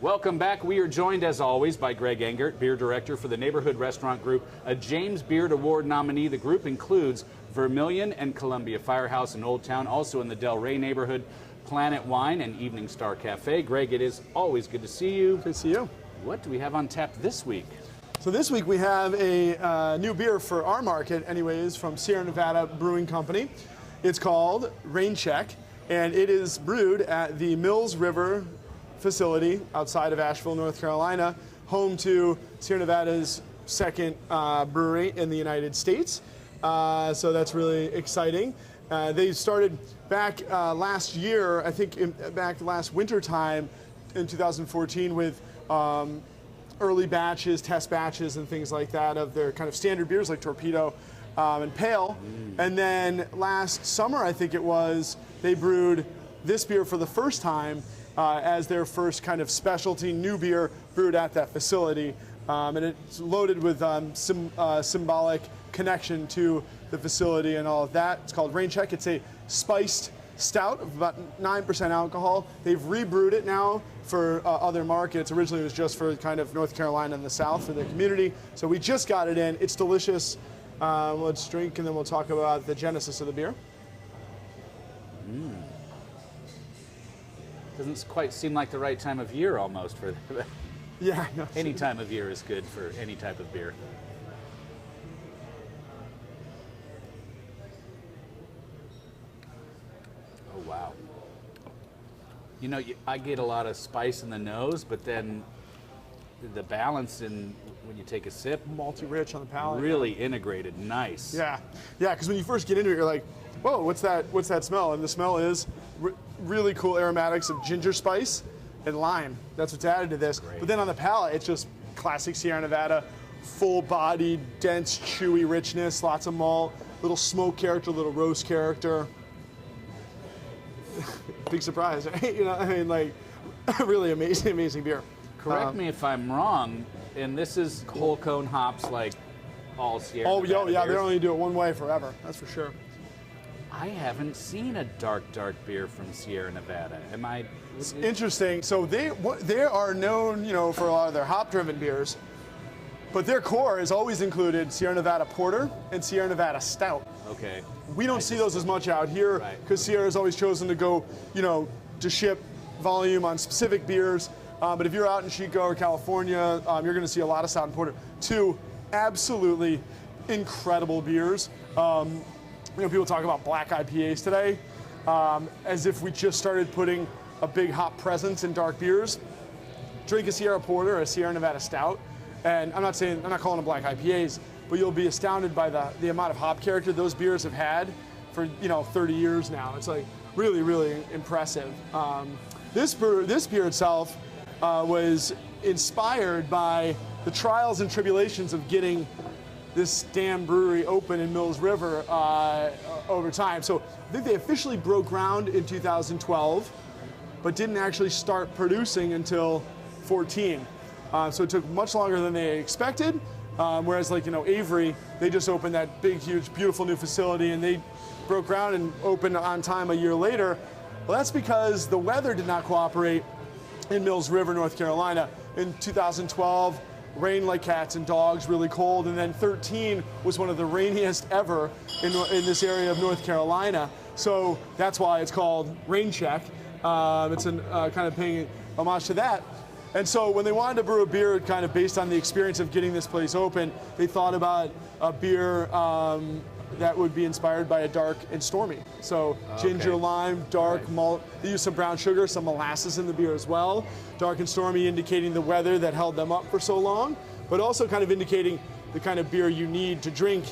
Welcome back. We are joined, as always, by Greg Engert, beer director for the Neighborhood Restaurant Group, a James Beard Award nominee. The group includes Vermilion and Columbia Firehouse in Old Town, also in the Del Rey neighborhood, Planet Wine and Evening Star Cafe. Greg, it is always good to see you. Good to see you. What do we have on tap this week? So this week we have a new beer for our market, anyways, from Sierra Nevada Brewing Company. It's called Rain Check, and it is brewed at the Mills River facility outside of Asheville, North Carolina, home to Sierra Nevada's second brewery in the United States. So that's really exciting. They started back last year, I think back last winter time in 2014 with early batches, test batches and things like that of their kind of standard beers like Torpedo and Pale. And then last summer, I think it was, they brewed this beer for the first time as their first kind of specialty new beer brewed at that facility. And it's loaded with symbolic connection to the facility and all of that. It's called Rain Check. It's a spiced stout of about 9% alcohol. They've rebrewed it now for other markets. Originally it was just for kind of North Carolina and the South for the community. So we just got it in. It's delicious. Let's drink and then we'll talk about the genesis of the beer. Doesn't quite seem like the right time of year almost for that. Yeah. No, any time of year is good for any type of beer. Oh, wow. You know, I get a lot of spice in the nose, but then the balance in when you take a sip, malty rich on the palate. Really integrated, nice. Yeah, yeah. Because when you first get into it, you're like, "Whoa, what's that? What's that smell?" And the smell is really cool aromatics of ginger spice and lime. That's what's added to this. Great. But then on the palate, it's just classic Sierra Nevada, full-bodied, dense, chewy richness, lots of malt, little smoke character, little roast character. Big surprise, right? You know, I mean, like, really amazing beer. Correct me if I'm wrong, and this is whole cone hops like all Sierra Nevada yeah, beers. they only do it one way forever, that's for sure. I haven't seen a dark beer from Sierra Nevada. Am I? It's interesting. So they are known, you know, for a lot of their hop-driven beers, but their core has always included Sierra Nevada Porter and Sierra Nevada Stout. Okay. We don't see those as much out here because Sierra's always chosen to go, you know, to ship volume on specific beers. But if you're out in Chico or California, you're going to see a lot of Stout and Porter. Two absolutely incredible beers. You know, people talk about black IPAs today as if we just started putting a big hop presence in dark beers. Drink a Sierra Porter or a Sierra Nevada Stout, and I'm not calling them black IPAs, but you'll be astounded by the amount of hop character those beers have had for, you know, 30 years now. It's like really impressive. This beer itself was inspired by the trials and tribulations of getting this damn brewery open in Mills River over time. So I think they officially broke ground in 2012, but didn't actually start producing until 14. So it took much longer than they expected. Whereas, like, you know, Avery, they just opened that big, huge, beautiful new facility, and they broke ground and opened on time a year later. Well, that's because the weather did not cooperate in Mills River, North Carolina. In 2012, rained like cats and dogs, really cold, and then 13 was one of the rainiest ever in this area of North Carolina. So that's why it's called Rain Check. It's kind of paying homage to that. And so when they wanted to brew a beer kind of based on the experience of getting this place open, they thought about a beer that would be inspired by a dark and stormy. So ginger, lime, dark malt. They used some brown sugar, some molasses in the beer as well. Dark and stormy indicating the weather that held them up for so long, but also kind of indicating the kind of beer you need to drink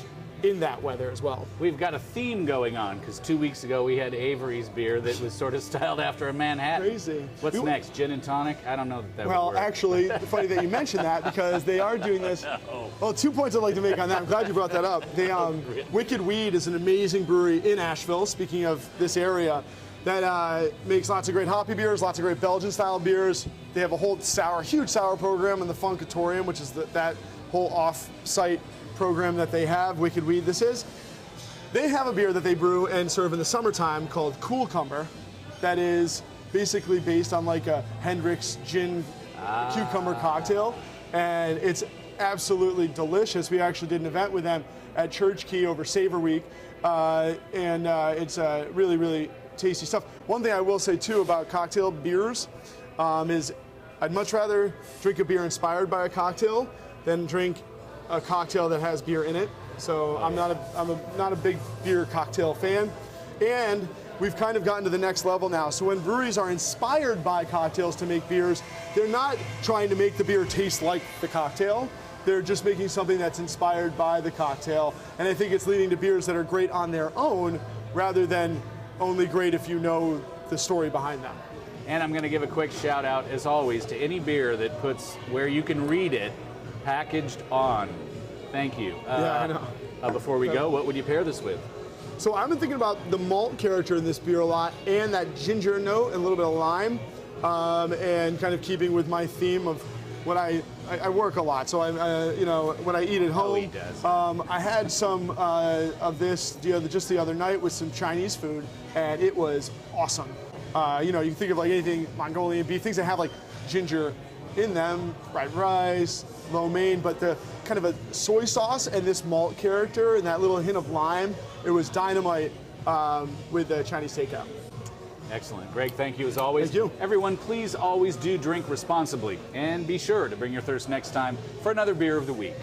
in that weather as well. We've got a theme going on because 2 weeks ago we had Avery's beer that was sort of styled after a Manhattan. Crazy. What's next? Gin and tonic? I don't know that would work. Actually, funny that you mentioned that because they are doing this. Well, 2 points I'd like to make on that. I'm glad you brought that up. They, Wicked Weed is an amazing brewery in Asheville, speaking of this area, that makes lots of great hoppy beers, lots of great Belgian-style beers. They have a whole huge sour program in the Funkatorium, which is that whole off-site program that they have, Wicked Weed this is. They have a beer that they brew and serve in the summertime called Cool Cumber that is basically based on like a Hendrick's gin cucumber cocktail, and it's absolutely delicious. We actually did an event with them at Church Key over Savor Week, and it's really, really tasty stuff. One thing I will say too about cocktail beers is I'd much rather drink a beer inspired by a cocktail than drink a cocktail that has beer in it. So I'm not a big beer cocktail fan, and we've kind of gotten to the next level now. So when breweries are inspired by cocktails to make beers, they're not trying to make the beer taste like the cocktail. They're just making something that's inspired by the cocktail. And I think it's leading to beers that are great on their own rather than only great if you know the story behind them. And I'm going to give a quick shout out, as always, to any beer that puts where you can read it, packaged on. Thank you. Yeah, I know. Before we go, what would you pair this with? So I've been thinking about the malt character in this beer a lot, and that ginger note and a little bit of lime, and kind of keeping with my theme of when I work a lot. So when I eat at home, he does. I had some of this just the other night with some Chinese food, and it was awesome. You can think of like anything Mongolian beef, things that have like ginger in them, fried rice, lo mein, but the kind of a soy sauce and this malt character and that little hint of lime, it was dynamite with the Chinese takeout. Excellent. Greg, thank you as always. Thank you. Everyone, please always do drink responsibly, and be sure to bring your thirst next time for another Beer of the Week.